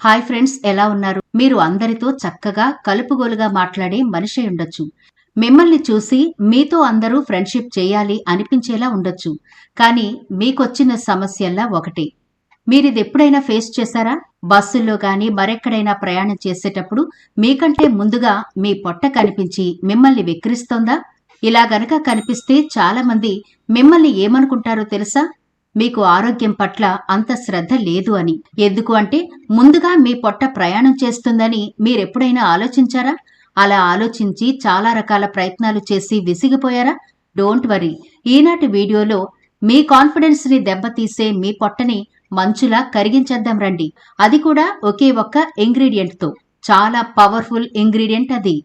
Hi friends, ఎలా ఉన్నారు? మీరు అందరితో చక్కగా కలుపుగోలుగా మాట్లాడే మనిషి ఉండొచ్చు. మిమ్మల్ని చూసి మీతో అందరూ ఫ్రెండ్షిప్ చేయాలి అనిపించేలా ఉండొచ్చు. కానీ మీకొచ్చిన సమస్యల్లా ఒకటే. మీరిదెప్పుడైనా ఫేస్ చేశారా? బస్సుల్లో గాని మరెక్కడైనా ప్రయాణం చేసేటప్పుడు మీకంటే ముందుగా మీ పొట్ట కనిపించి మిమ్మల్ని వెక్కిరిస్తోందా? ఇలా గనక కనిపిస్తే చాలామంది మిమ్మల్ని ఏమనుకుంటారో తెలుసా? మీకు ఆరోగ్యం పట్ల అంత శ్రద్ధ లేదు అని. ఎందుకు అంటే ముందుగా మీ పొట్ట ప్రయాణం చేస్తుందని మీరెప్పుడైనా ఆలోచించారా? అలా ఆలోచించి చాలా రకాల ప్రయత్నాలు చేసి విసిగిపోయారా? Don't worry. ఈనాటి వీడియోలో మీ కాన్ఫిడెన్స్ ని దెబ్బతీసే మీ పొట్టని మంచులా కరిగించేద్దాం రండి. అది కూడా ఒకే ఒక్క ఇంగ్రీడియంట్ తో. చాలా పవర్ఫుల్ ఇంగ్రీడియంట్ అది.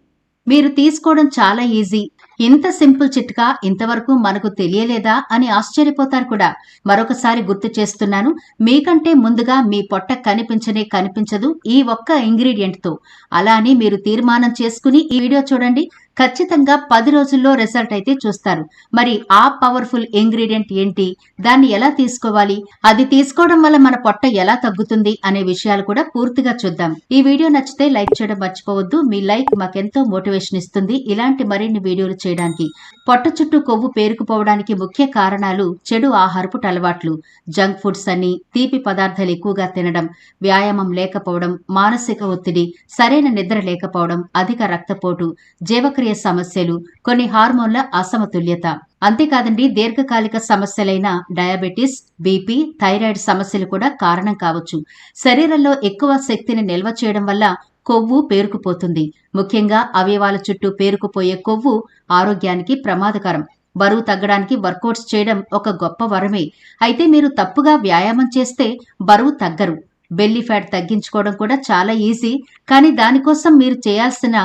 మీరు తీసుకోవడం చాలా ఈజీ. ఇంత సింపుల్ చిట్కా ఇంతవరకు మనకు తెలియలేదా అని ఆశ్చర్యపోతారు కూడా. మరొకసారి గుర్తు చేస్తున్నాను, మీకంటే ముందుగా మీ పొట్ట కనిపించదు ఈ ఒక్క ఇంగ్రీడియంట్ తో. అలా అని మీరు తీర్మానం చేసుకుని ఈ వీడియో చూడండి. ఖచ్చితంగా 10 రోజుల్లో రిజల్ట్ అయితే చూస్తారు. మరి ఆ పవర్ఫుల్ ఇంగ్రీడియంట్ ఏంటి, దాన్ని ఎలా తీసుకోవాలి, అది తీసుకోవడం వల్ల మన పొట్ట ఎలా తగ్గుతుంది అనే విషయాలు కూడా పూర్తిగా చూద్దాం. ఈ వీడియో నచ్చితే లైక్ చేయడం మర్చిపోవద్దు. మీ లైక్ మాకెంతో మోటివేషన్ ఇస్తుంది ఇలాంటి మరిన్ని వీడియోలు చేయడానికి. పొట్ట చుట్టూ కొవ్వు పేరుకుపోవడానికి ముఖ్య కారణాలు చెడు ఆహారపు అలవాట్లు, జంక్ ఫుడ్స్ అని, తీపి పదార్థాలు ఎక్కువగా తినడం, వ్యాయామం లేకపోవడం, మానసిక ఒత్తిడి, సరైన నిద్ర లేకపోవడం, అధిక రక్తపోటు, జీవక్రియ సమస్యలు, కొన్ని హార్మోన్ల అసమతుల్యత. అంతేకాదండి, దీర్ఘకాలిక సమస్యలైన డయాబెటిస్, బీపీ, థైరాయిడ్ సమస్యలు కూడా కారణం కావచ్చు. శరీరంలో ఎక్కువ శక్తిని నిల్వ చేయడం వల్ల కొవ్వు పేరుకుపోతుంది. ముఖ్యంగా అవయవాల చుట్టూ పేరుకుపోయే కొవ్వు ఆరోగ్యానికి ప్రమాదకరం. బరువు తగ్గడానికి వర్కౌట్స్ చేయడం ఒక గొప్ప వరమే. అయితే మీరు తప్పుగా వ్యాయామం చేస్తే బరువు తగ్గరు. బెల్లీ ఫ్యాట్ తగ్గించుకోవడం కూడా చాలా ఈజీ. కానీ దానికోసం మీరు చేయాల్సిన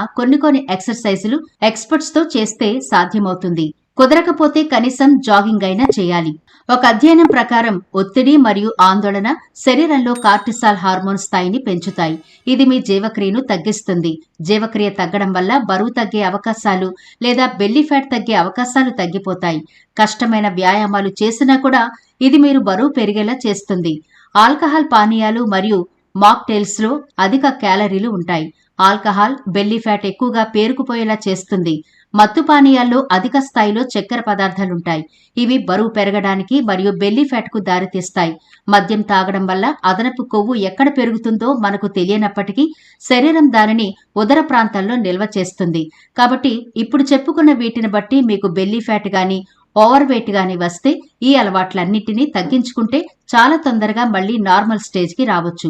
కొన్ని ఎక్సర్సైజులు ఎక్స్పర్ట్స్ తో చేస్తే సాధ్యమవుతుంది. కుదరకపోతే కనీసం జాగింగ్ అయినా చేయాలి. ఒక అధ్యయనం ప్రకారం ఒత్తిడి మరియు ఆందోళన శరీరంలో కార్టిసాల్ హార్మోన్ స్థాయిని పెంచుతాయి. ఇది మీ జీవక్రియను తగ్గిస్తుంది. జీవక్రియ తగ్గడం వల్ల బరువు తగ్గే అవకాశాలు లేదా బెల్లీ ఫ్యాట్ తగ్గే అవకాశాలు తగ్గిపోతాయి. కష్టమైన వ్యాయామాలు చేసినా కూడా ఇది మీరు బరువు పెరిగేలా చేస్తుంది. ఆల్కహాల్ పానీయాలు మరియు మాక్టైల్స్ లో అధిక క్యాలరీలు ఉంటాయి. ఆల్కహాల్ బెల్లీ ఫ్యాట్ ఎక్కువగా పేరుకుపోయేలా చేస్తుంది. మత్తు పానీయాల్లో అధిక స్థాయిలో చక్కెర పదార్థాలుంటాయి. ఇవి బరువు పెరగడానికి మరియు బెల్లీ ఫ్యాట్ కు దారితీస్తాయి. మద్యం తాగడం వల్ల అదనపు కొవ్వు ఎక్కడ పెరుగుతుందో మనకు తెలియనప్పటికీ శరీరం దానిని ఉదర ప్రాంతాల్లో నిల్వ చేస్తుంది. కాబట్టి ఇప్పుడు చెప్పుకున్న వీటిని బట్టి మీకు బెల్లీ ఫ్యాట్ గాని ఓవర్ వెయిట్ గాని వస్తే ఈ అలవాట్లన్నిటినీ తగ్గించుకుంటే చాలా తొందరగా మళ్లీ నార్మల్ స్టేజ్ కి రావచ్చు.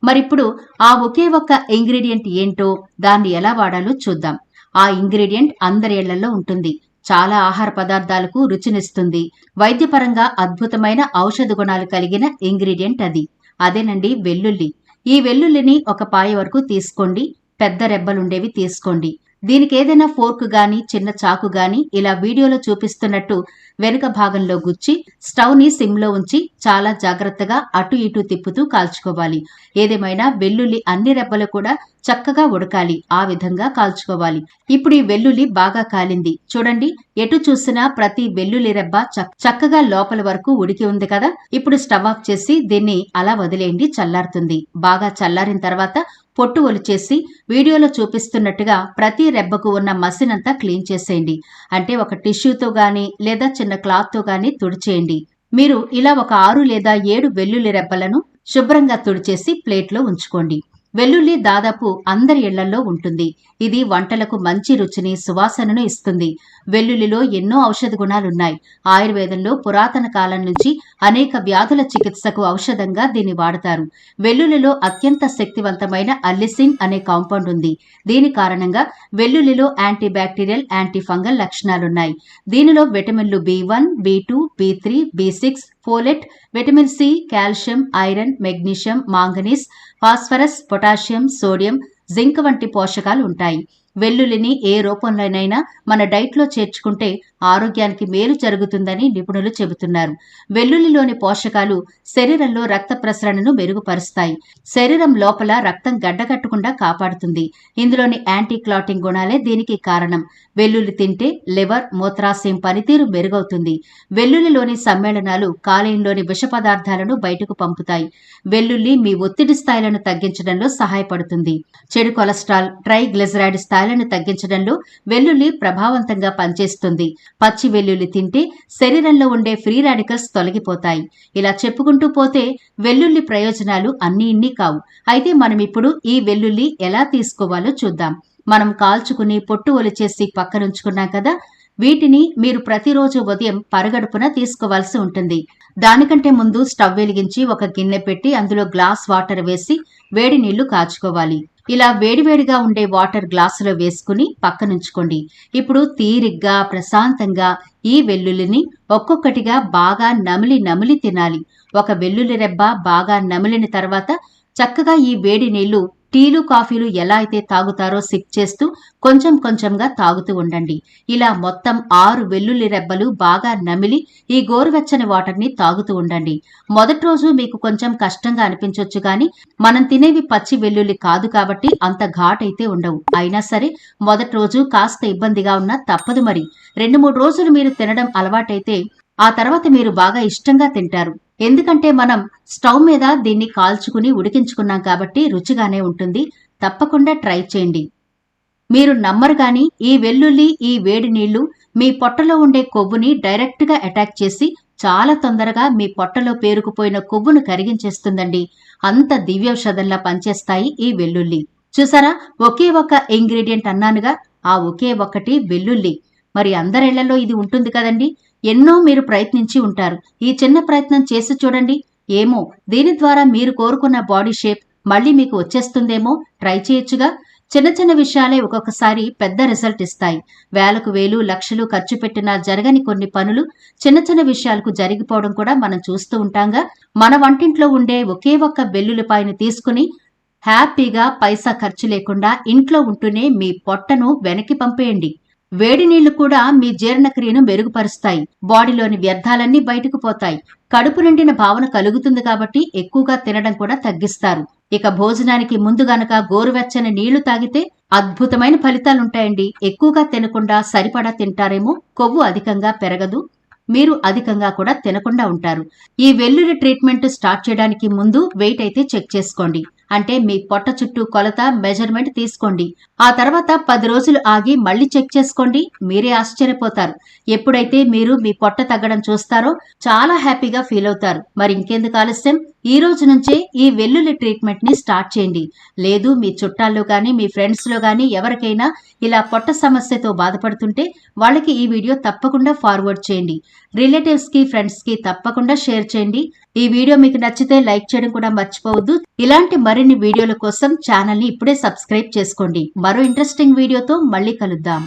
మరిప్పుడు ఆ ఒకే ఒక్క ఇంగ్రీడియంట్ ఏంటో, దాన్ని ఎలా వాడాలో చూద్దాం. ఆ ఇంగ్రీడియంట్ అందరి ఇళ్లలో ఉంటుంది. చాలా ఆహార పదార్థాలకు రుచినిస్తుంది. వైద్యపరంగా అద్భుతమైన ఔషధ గుణాలు కలిగిన ఇంగ్రీడియంట్ అది. అదేనండి వెల్లుల్లి. ఈ వెల్లుల్లిని ఒక పాయ వరకు తీసుకోండి. పెద్ద రెబ్బలుండేవి తీసుకోండి. దీనికి ఏదైనా ఫోర్క్ గాని చిన్న చాకు గాని ఇలా వీడియోలో చూపిస్తున్నట్టు వెనుక భాగంలో గుచ్చి స్టవ్ ని సిమ్ లో ఉంచి చాలా జాగ్రత్తగా అటు ఇటు తిప్పుతూ కాల్చుకోవాలి. ఏదేమైనా వెల్లుల్లి అన్ని రెబ్బలు కూడా చక్కగా ఉడకాలి. ఆ విధంగా కాల్చుకోవాలి. ఇప్పుడు ఈ వెల్లుల్లి బాగా కాలింది. చూడండి, ఎటు చూసినా ప్రతి వెల్లుల్లి రెబ్బ చక్కగా లోపల వరకు ఉడికి ఉంది కదా. ఇప్పుడు స్టవ్ ఆఫ్ చేసి దీన్ని అలా వదిలేయండి, చల్లారుతుంది. బాగా చల్లారిన తర్వాత పొట్టు ఒలిచేసి వీడియోలో చూపిస్తున్నట్టుగా ప్రతి రెబ్బకు ఉన్న మసినంతా క్లీన్ చేసేయండి. అంటే ఒక టిష్యూతో గాని లేదా చిన్న క్లాత్ తో గాని తుడిచేయండి. మీరు ఇలా ఒక 6 లేదా 7 వెల్లుల్లి రెబ్బలను శుభ్రంగా తుడిచేసి ప్లేట్లో ఉంచుకోండి. వెల్లుల్లి దాదాపు అందరి ఇళ్లలో ఉంటుంది. ఇది వంటలకు మంచి రుచిని, సువాసనను ఇస్తుంది. వెల్లుల్లిలో ఎన్నో ఔషధ గుణాలున్నాయి. ఆయుర్వేదంలో పురాతన కాలం నుంచి అనేక వ్యాధుల చికిత్సకు ఔషధంగా దీన్ని వాడతారు. వెల్లుల్లిలో అత్యంత శక్తివంతమైన అల్లిసిన్ అనే కాంపౌండ్ ఉంది. దీని కారణంగా వెల్లుల్లిలో యాంటీ బ్యాక్టీరియల్, యాంటీ ఫంగల్ లక్షణాలున్నాయి. దీనిలో విటమిన్లు B1, B2, B3, B6, folate, vitamin C, calcium, iron, magnesium, manganese, phosphorus, potassium, sodium, zinc వంటి పోషకాలు ఉంటాయి. వెల్లుల్లిని ఏ రూపంలోనైనా మన డైట్లో చేర్చుకుంటే ఆరోగ్యానికి మేలు జరుగుతుందని నిపుణులు చెబుతున్నారు. వెల్లుల్లిలోని పోషకాలు శరీరంలో రక్త ప్రసరణను మెరుగుపరుస్తాయి. శరీరం లోపల రక్తం గడ్డకట్టకుండా కాపాడుతుంది. ఇందులోని యాంటీ క్లాటింగ్ గుణాలే దీనికి కారణం. వెల్లుల్లి తింటే లివర్, మూత్రాశయం పనితీరు మెరుగవుతుంది. వెల్లుల్లిలోని సమ్మేళనాలు కాలేయంలోని విష పదార్థాలను బయటకు పంపుతాయి. వెల్లుల్లి మీ ఒత్తిడి స్థాయిలను తగ్గించడంలో సహాయపడుతుంది. చెడు కొలెస్ట్రాల్, ట్రైగ్లిజరైడ్ స్థాయిలను తగ్గించడంలో వెల్లుల్లి ప్రభావవంతంగా పనిచేస్తుంది. పచ్చి వెల్లుల్లి తింటే శరీరంలో ఉండే ఫ్రీ రాడికల్స్ తొలగిపోతాయి. ఇలా చెప్పుకుంటూ పోతే వెల్లుల్లి ప్రయోజనాలు అన్నీ ఇన్ని కావు. అయితే మనం ఇప్పుడు ఈ వెల్లుల్లి ఎలా తీసుకోవాలో చూద్దాం. మనం కాల్చుకుని పొట్టు ఒలిచేసి పక్కనుంచుకున్నాం కదా, వీటిని మీరు ప్రతిరోజు ఉదయం పరగడుపున తీసుకోవాల్సి ఉంటుంది. దానికంటే ముందు స్టవ్ వెలిగించి ఒక గిన్నె పెట్టి అందులో గ్లాస్ వాటర్ వేసి వేడి నీళ్లు కాచుకోవాలి. ఇలా వేడివేడిగా ఉండే వాటర్ గ్లాసులో వేసుకుని పక్కనుంచుకోండి. ఇప్పుడు తీరిగ్గా ప్రశాంతంగా ఈ వెల్లుల్లిని ఒక్కొక్కటిగా బాగా నమిలి తినాలి. ఒక వెల్లుల్లి రెబ్బ బాగా నమిలిన తర్వాత చక్కగా ఈ వేడి నీళ్లు టీలు, కాఫీలు ఎలా అయితే తాగుతారో సిప్ చేస్తూ కొంచెం కొంచెంగా తాగుతూ ఉండండి. ఇలా మొత్తం 6 వెల్లుల్లి రెబ్బలు బాగా నమిలి ఈ గోరువెచ్చని వాటర్ని తాగుతూ ఉండండి. మొదటి రోజు మీకు కొంచెం కష్టంగా అనిపించొచ్చు కానీ మనం తినేవి పచ్చి వెల్లుల్లి కాదు కాబట్టి అంత ఘాటైతే ఉండవు. అయినా సరే మొదటి రోజు కాస్త ఇబ్బందిగా ఉన్నా తప్పదు. మరి 2-3 రోజులు మీరు తినడం అలవాటైతే ఆ తర్వాత మీరు బాగా ఇష్టంగా తింటారు. ఎందుకంటే మనం స్టవ్ మీద దీన్ని కాల్చుకుని ఉడికించుకున్నాం కాబట్టి రుచిగానే ఉంటుంది. తప్పకుండా ట్రై చేయండి. మీరు నమ్మరు గాని ఈ వెల్లుల్లి, ఈ వేడి నీళ్లు మీ పొట్టలో ఉండే కొవ్వుని డైరెక్ట్గా అటాక్ చేసి చాలా తొందరగా మీ పొట్టలో పేరుకుపోయిన కొవ్వును కరిగించేస్తుందండి. అంత దివ్యౌషధంలా పనిచేస్తాయి ఈ వెల్లుల్లి. చూసారా, ఒకే ఒక ఇంగ్రీడియంట్ అన్నానుగా, ఆ ఒకే ఒక్కటి వెల్లుల్లి. మరి అందరిళ్లలో ఇది ఉంటుంది కదండి. ఎన్నో మీరు ప్రయత్నించి ఉంటారు. ఈ చిన్న ప్రయత్నం చేసి చూడండి. ఏమో దీని ద్వారా మీరు కోరుకున్న బాడీ షేప్ మళ్ళీ మీకు వచ్చేస్తుందేమో. ట్రై చేయొచ్చుగా. చిన్న చిన్న విషయాలే ఒక్కొక్కసారి పెద్ద రిజల్ట్ ఇస్తాయి. వేలకు వేలు, లక్షలు ఖర్చు పెట్టినా జరగని కొన్ని పనులు చిన్న చిన్న విషయాలకు జరిగిపోవడం కూడా మనం చూస్తూ ఉంటాంగా. మన వంటింట్లో ఉండే ఒకే ఒక్క వెల్లుల్లిపాయను తీసుకుని హ్యాపీగా పైసా ఖర్చు లేకుండా ఇంట్లో ఉంటూనే మీ పొట్టను వెనక్కి పంపేయండి. వేడి నీళ్లు కూడా మీ జీర్ణక్రియను మెరుగుపరుస్తాయి. బాడీలోని వ్యర్థాలన్నీ బయటకు పోతాయి. కడుపు నిండిన భావన కలుగుతుంది కాబట్టి ఎక్కువగా తినడం కూడా తగ్గిస్తారు. ఇక భోజనానికి ముందు గనక గోరువెచ్చని నీళ్లు తాగితే అద్భుతమైన ఫలితాలుంటాయండి. ఎక్కువగా తినకుండా సరిపడా తింటారేమో, కొవ్వు అధికంగా పెరగదు, మీరు అధికంగా కూడా తినకుండా ఉంటారు. ఈ వెల్లుల్లి ట్రీట్మెంట్ స్టార్ట్ చేయడానికి ముందు వెయిట్ అయితే చెక్ చేసుకోండి. అంటే మీ పొట్ట చుట్టూ కొలత, మెజర్మెంట్ తీసుకోండి. ఆ తర్వాత 10 రోజులు ఆగి మళ్ళీ చెక్ చేసుకోండి. మీరే ఆశ్చర్యపోతారు. ఎప్పుడైతే మీరు మీ పొట్ట తగ్గడం చూస్తారో చాలా హ్యాపీగా ఫీల్ అవుతారు. మరి ఇంకెందుకు ఆలస్యం, ఈ రోజు నుంచే ఈ వెల్లుల్లి ట్రీట్మెంట్ ని స్టార్ట్ చేయండి. లేదు మీ చుట్టాల్లో గానీ మీ ఫ్రెండ్స్ లో గానీ ఎవరికైనా ఇలా పొట్ట సమస్యతో బాధపడుతుంటే వాళ్ళకి ఈ వీడియో తప్పకుండా ఫార్వర్డ్ చేయండి. రిలేటివ్స్ కి, ఫ్రెండ్స్ కి తప్పకుండా షేర్ చేయండి. ఈ వీడియో మీకు నచ్చితే లైక్ చేయడం కూడా మర్చిపోవద్దు. ఇలాంటి మరిన్ని వీడియోల కోసం ఛానల్ ని ఇప్పుడే సబ్స్క్రైబ్ చేసుకోండి. మరో ఇంట్రెస్టింగ్ వీడియోతో మళ్ళీ కలుద్దాం.